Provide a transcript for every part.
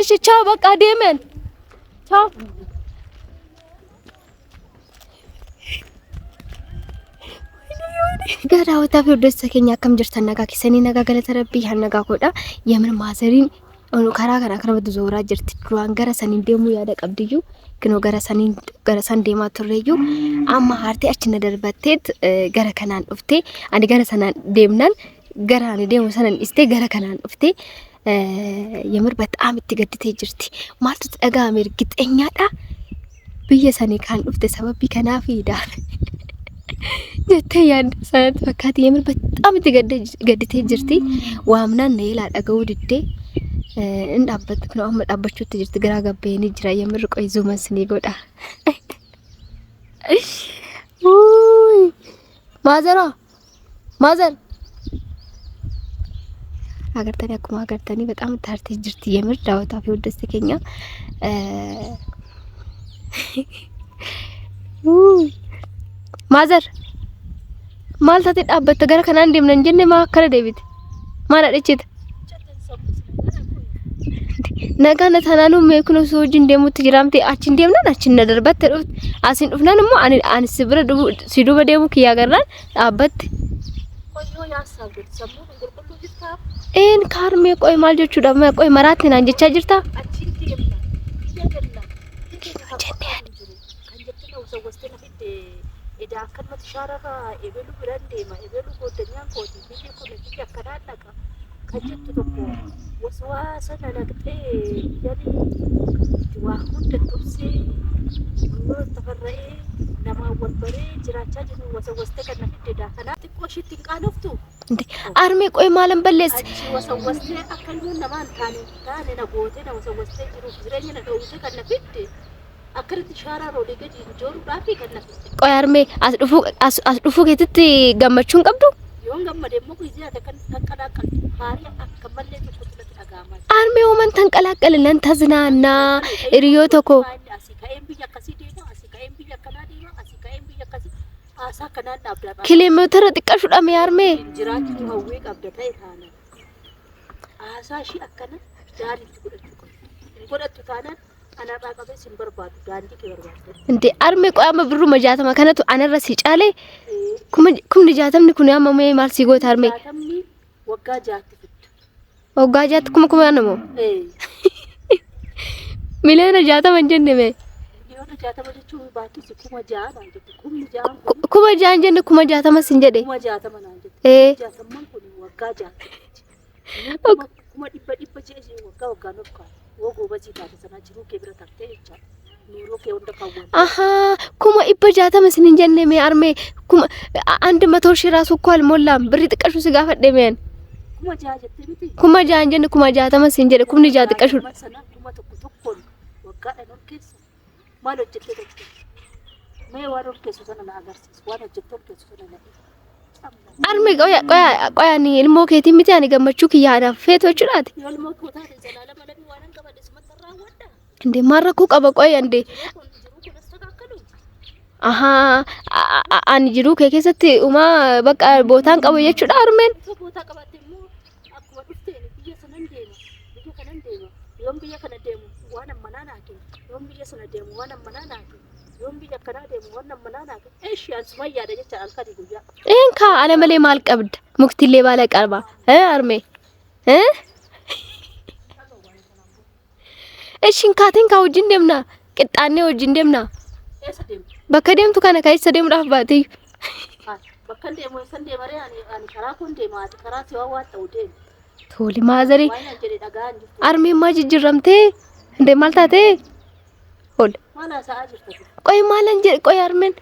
ciao bakka deemen. Ciao. Gara wata fi oddessa keenya akkam jirtan nagaa keessanii nagaa galata rabbii haan nagaa godha yemin maazariin onu karaa kana akramatu zooraa jirti duraan gara saniin deemuu yaada qabdiyyuu kinoo gara san deemaa turreeyyuu amma haartee achi na darbatteet gara kanaan dhuftee ani gara sanaan deemnaan gara ani deemu sanan istee gara kanaan dhuftee yemir በጣም itti gadditee jirti maaltu dhagaame ergixeenyaadha biyya sanii kan dhufte sababii kanaafiidha jettee yaadda sanatti fakkaate yemir በጣም itti gadditee jirti waamnaan na ilaa dhaga'uu diddee in dhaabbattu kun amma dhaabbachuutti jirti garaa gabbeeni jira yemir qoy zuuman sinii godha ማዘር አገርተኒ አኩማ አገርተኒ በጣም ታርቴ ጅርቲ የምር ዳውታ ፊ ወደስ ተከኛ ማዘር ማልታቴ ዳበት ገረ ከና እንደምን እንጀነ ማከረ ዴቪድ ማራደችት ነጋነ ታናኑ ሜኩኖ ሶጅ እንደሙት ጅራምቴ አቺ እንደምናን አቺ እንደደርበት ተዱት አሲን ዱፍናን ሞ አንስ ብረ ሲዱ በደሙ ከያገራን ዳበት ቆዮ ያሳብት ሰሙ እንግርቁሉ ጅታ ኤን ካርሜ ቆይ ማልጆቹ ደማ ቆይ መራትን አንጀቻ ጅርታ አቺ እንደምና ይገደላ ጀነያን አንጀትነው ሰወስተና ፊት እዳ ከመት ሻራራ ኤበሉ ብራንዴማ ኤበሉ ጎደኛን ኮቲ ቢኮ ለፊት ያከዳላቃ ከጅቱ ተቆ وسواسة نلقتي يعني واحد تبصي تفرعي لما وربري جراتشا جنو وسوستك نفيد داخنا تقوشي تنقانفتو أرمي قوي مالن بلس وسوستي أكلمون نمان كاني نبوتي وسوستي جنو جراني ندوتي نفيد أكلت شارع روليك جنجور رافي كنفيد قوي أرمي أسلوفو كتتي غمچون قبدو يوم غمدي مكو زيادة كنقلاقل هاري أكمل لي አርሜ ወመን ተንቀላቀለ ለን ተዝናና ሪዮ ተኮ ኪሎሜትር ጥቃሹ ዳም ያርሜ ጅራቲ ሀዌ ቀብደታ ይታና አሳሺ አከነ ዳሪ ጎደቱ ታና አናባ ቀበ ሲንበርባዱ ዳንዲ ከበርባዱ እንዴ አርሜ ቆያመ ብሩ መጃተማ ከነቱ አነረስ ይጫለ ኩም ንጃተምኒ ኩን ያመመ ማል ሲጎት አርሜ ወጋ ጃት ወጋጃት ኩምኩማ ነው ሚለና ጃታ መንጀን ነው የሆነ ጃታ ወደቹ ባቱ ኩማ ጃ አንጀ ኩማ ጃ አንጀ ኩማ ጃታ መስንጀደ ኩማ ጃታ ማንጀ ጃታ ማን ኩኒ ወጋጃ ኩማ ዲበ ጄጂ ወጋ ነው ወጎ በጂ ታተ ሰናጅሩ ከብረ ታተ ይቻ ኑሮ ከወንደ ካወን አሃ ኩማ ኢበ ጃታ መስንጀን ነው አርሜ ኩማ 100 ሺህ ራሱ እኮ አልሞላም ብር ጥቀሹ ስጋ ፈደመን kuma jaanjenne kuma jaatama sin jedhe kumni jaati qashu kuma tokko waggaadha norkeessa maal hojjettee tokko mee waan norkeessu sana na agarsiisu waan hojjettee norkeessu sana na arme qoya ni ilmoo keetii miti ani gammachuu kiyyaadhaaf feetu jechuudhaati ilmoo kootaa jalaala malanii waan hin qabadhe sumatti raawwadha እንዴ ማረኩ ቀበ ቆይ እንዴ aha ani jiru keekesatti uma bakka bootaan qabu jechuudha armeen boota qabatte immoo akkuma dhufteen biyya sanan deema yoom biyya kana deemu waan ammanaa naake yoom biyya sana deemu waan ammanaa naake yoom biyya kana deemu waan ammanaa naake eeshi ansmayyaadha jecha alkadi guyyaa enka alamale maal qabd muktillee baala qarba arme eeshin kaaten ka wajjin deemna qixxaannee wajjin deemna eessa deemu bakka deemtu kana kaayisa deemuudhaaf baatee bakka deemu san deemare ani karaa kun deemaati karaa si waa ta'u deemu toli maazari armee maa jijjiramtee inde maal taate hol maala sa'a jirtu qoy maalan je qoy armeen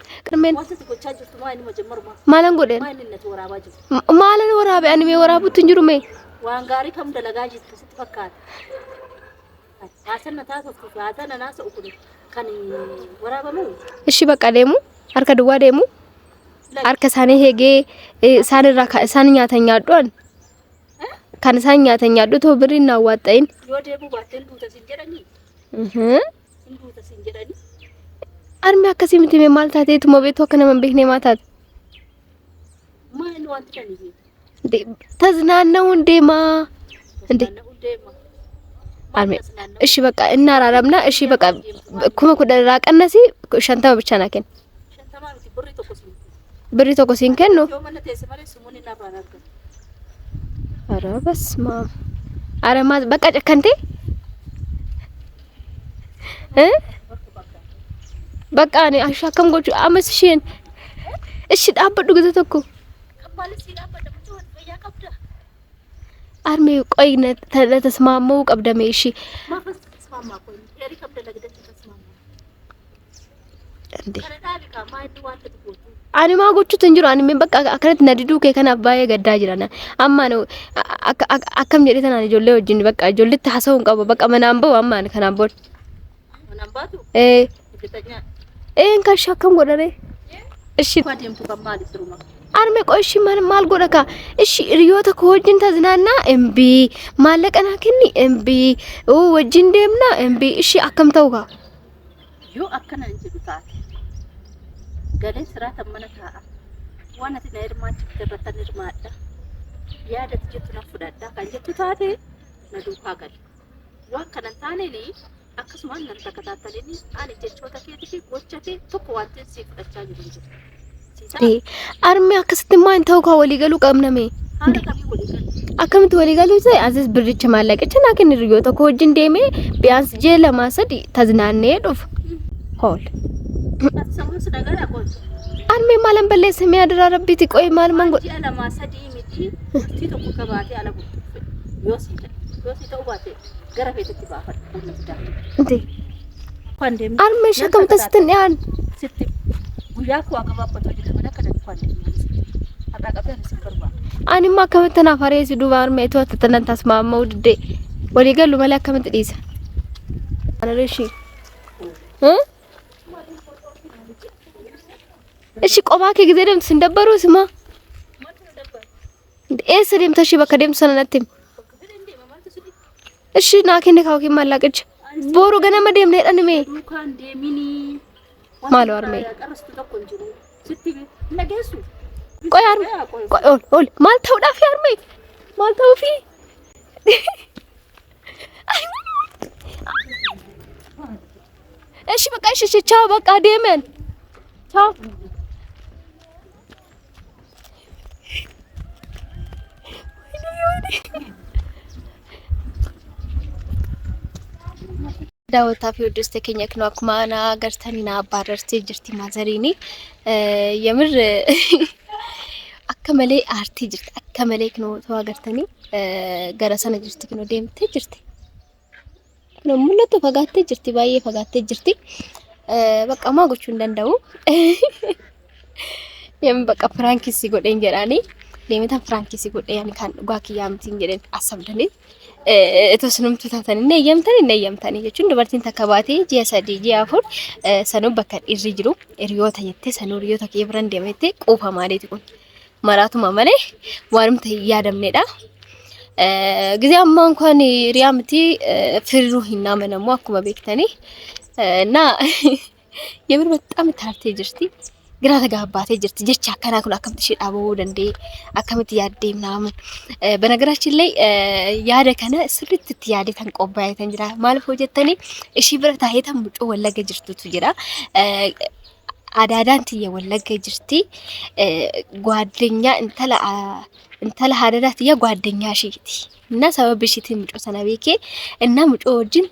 wanta gochaa jirtu maa inni majammaruma maalan godhen maa inni natti waraabaa jirtu maalan waraabe ani mee waraabutti hin jiru mee waan gaarii kam dalagaa jirtu sitti fakkaata haasanna taasiftu haatana naasa ukuni kan waraabamu እሺ በቃ ደሙ አርከ ድዋ ደሙ አርከ ሳኔ ሄጌ ሳንራ ሳንኛ ተኛዷን kan isaan nyaatan nyaadhu to birri na waaxayn yoo deebu baateen duuta sin jedhani duuta sin jedhani arme akkasii miti me maal taateetu mo beetu akka nama beekne maataat maal wanti tani taznaanna hundeema እሺ በቃ እናራራምና እሺ በቃ ኩማ ኩደራ ቀነሲ ሸንተማ ብቻ ናከን ብሪ ተቆሲን ከኖ አረ በስማ አረ ማዝ በቃ ጨከንቴ በቃ እኔ አሻከም ጎቹ አመስሽን እሺ ዳበዱ ግዘ ተኩ አርሜ ቆይነት ተስማማው ቀብደሜ እሺ እንዴ አኒ ማጎቹ ትንጅሩ አኒ ምን በቃ አከረት ነዲዱ ከከና ባየ ገዳ ጅራና አማ ነው አከም ጀዴ ተናን ጆሌ ወጅን በቃ ጆልት ሐሰውን ቀበ በቃ መናምበው አማ ነው ከናምቦል መናምባቱ ኤን ካሻከም ጎደሬ እሺ ኳዲምቱ ከማል ትሩማ አርሜ ቆይሽ ማል ጎደካ እሺ ሪዮተ ከወጅን ተዝናና እምቢ ማለቀና ከኒ እምቢ ወጅን ደምና እምቢ እሺ አከምተውጋ ዮ አከና እንጂ ዱታት ገሌ ስራ ተመነታ ዋናት ለእርማች ተበተን እርማዳ ያደት ጀቱና ፍዳዳ ካንጀቱ ታቴ ነዱካ ገል ዋከነን ታኔኒ አክስማን ነን ተከታተለኒ አኔ ጀቾታ ከየት ወቸቴ ቱክ ዋንተ ሲፍጣቻ ይልኝ አርሜ አክስትማን ተውካ ወሊገሉ ቀምነሜ አከምት ወሊገሉ ዘይ አዘዝ ብርች ማለቀች ናከን ሪዮታ ኮጅን ደሜ ቢያንስ ጀ ለማሰድ ተዝናኔ ዶፍ ሆል ሰሙስ ነገር አቆጥ አርሜ ማለም በላይ ስም ያደራረብት ቆይ ማል መንጎ ለማሰድ ሚቲ ቲቶ ከባቴ አለቡ ዮሲ ተውባቴ ገረፈት ትባፋት እንዴ ኳንዴም አርሜ ሸከም ተስተን ያን ስት ጉያኩ አገባበት ወደ ተመለከተ ኳንዴም አጣቀበ ስከርባ አኒማ ከመተና ፋሬስ ዱባር ሜቶ ተተነን ተስማማው ድዴ ወሊገሉ መላከም ጥዲስ አረሺ እሺ ቆባከ ጊዜ ደም ስንደበሩ ስማ እስ ደም ተሺ በከደም ሰነነትም እሺ ናከነ ካውኪ ማላቀጭ ቦሮ ገና መደም ነደንሜ ሩካን ደሚኒ ማሎ አርሜ ቆይ አርሜ ቆይ ኦል ማልታው ዳፊ አርሜ ማልታው ፊ እሺ በቃ እሺ ቻው በቃ ደመን ቻው ዳውታ ፊውድስ ተከኛክ ነው አኩማና ገርተኒና ባረርቴ ጅርቲ ማዘሪኒ የምር አከመሌ አርቲ ጅርቲ አከመሌክ ነው ተዋገርተኒ ገረሰነ ጅርቲ ነው ደምቴ ጅርቲ ነው ሙለቱ ፈጋቴ ጅርቲ ባዬ ፈጋቴ ጅርቲ በቃ ማጎቹ እንደንደው የም በቃ ፍራንኪስ ሲጎደኝ ጀራኒ ለምታ ፍራንኪስ ሲጎደኝ ያን ካን ጓኪያም ትንገደን አሰብደኒ እተስኑም ተታተን እና የምተን የቹን ድበርቲን ተከባቴ ጂያሳዲ ጂያፎር ሰኑ በከ ኢሪጅሩ ኢሪዮታ የተ ሰኑ ኢሪዮታ ከብረን ደመቴ ቆፋ ማለት ይቆን ማራቱ ማመለ ዋርም ተያደምነዳ ግዚያማ እንኳን ሪያምቲ ፍሩ ሂና መነሙ አኩማ ቤክተኒ እና የምር በጣም ታርቴ ጅርቲ ግራ ተጋባቴ ጅርቲ ጀቻ አከናኩን አከምትሽ ዳቦ ደንዴ አከምት ያዴ ምናምን በነገራችን ላይ ያደ ከነ ስልት ያዴ ተንቆባይ ተንጅራ ማልፎ ጀተኒ እሺ ብረታ ሄተም ሙጮ ወለገ ጅርቱቱ ጅራ አዳዳንት የወለገ ጅርቲ ጓደኛ እንተላ ሀዳዳት የጓደኛ ሽቲ እና ሰበብ ሽቲ ሙጮ ሰናቤኬ እና ሙጮ ወጅን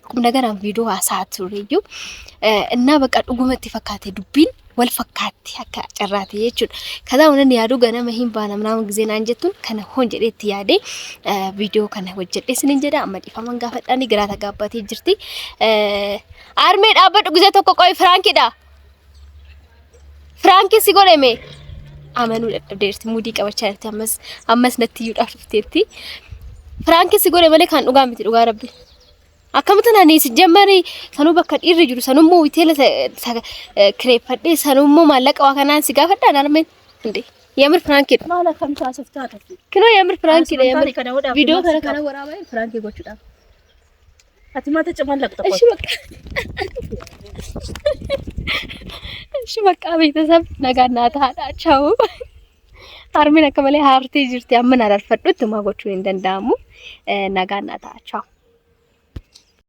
ቁም ነገር አን ቪዲዮ አሳቱ ሬዩ እና በቃ ዱጉመት ይፈካቴ ዱቢን ወልፈካቲ አካ ጨራቴ የቹን ከዛ ወነን ያዱ ገና መሂን ባና ምናምን ጊዜና አንጀቱን ከነ ሆንጀዴት ያዴ ቪዲዮ ከነ ወጀዴ ስንጀዳ አመዲፋ መንጋ ፈጣኒ ግራ ተጋባቴ ጅርቲ አርሜ ዳበዱ ጊዜ ተቆቆይ ፍራንኪዳ ፍራንኪ ሲጎለሜ አመኑ ደርት ሙዲ ቀበቻት አመስ ነትዩ ዳፍቴቲ ፍራንኪ ሲጎለ መለ ካን ዱጋ ምት ዱጋ ረብ አከምተና ነይ ሲጀመሪ ሰኑ በከ ኢሪጅሩ ሰኑሞ ዊቴለ ክሬፈዴ ሰኑሞ ማለቀዋ ከናን ሲጋፈዳ ናርሜን እንዴ የምር ፍራንኪ ማለ ከምታ ሰፍታታ ክኖ የምር ፍራንኪ የምር ቪዲዮ ከነ ወራባይ ፍራንኪ ጎቹዳ አቲማ ተጨማለቅ ተቆ እሺ በቃ ቤተሰብ ነጋና ታዳቻው አርሜና ከመለ ሃርቴ ጅርቲ አመን አላልፈዱት ማጎቹ እንደንዳሙ ነጋና ታቻው